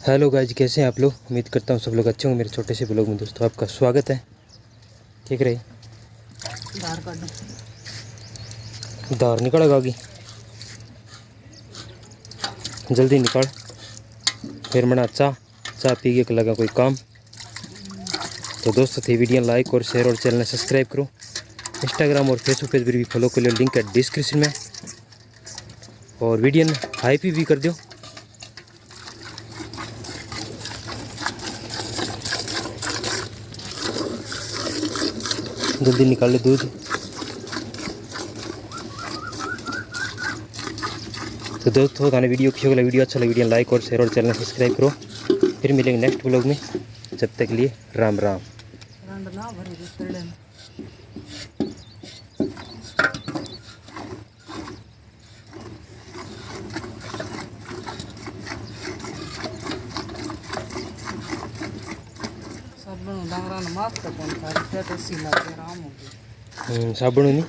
Hello guys, कैसे हैं आप लोग। उम्मीद करता हूँ सब लोग अच्छे होंगे। मेरे छोटे से ब्लॉग में दोस्तों आपका स्वागत है। ठीक रही दार निकालेगा आगे, जल्दी निकाल। फिर मना चाह पी के लगा कोई काम। तो दोस्तों थी वीडियो लाइक और शेयर और चैनल सब्सक्राइब करो। इंस्टाग्राम और फेसबुक पेज पर भी फॉलो कर लो, लिंक है डिस्क्रिप्शन में। और वीडियो में हाइप भी कर दो। जल्दी निकाल ले दूध। तो दोस्तों थाने वीडियो अच्छा लगा वीडियो लाइक और शेयर और चैनल सब्सक्राइब करो। फिर मिलेंगे नेक्स्ट ब्लॉग में, जब तक के लिए राम राम। साबुन नहीं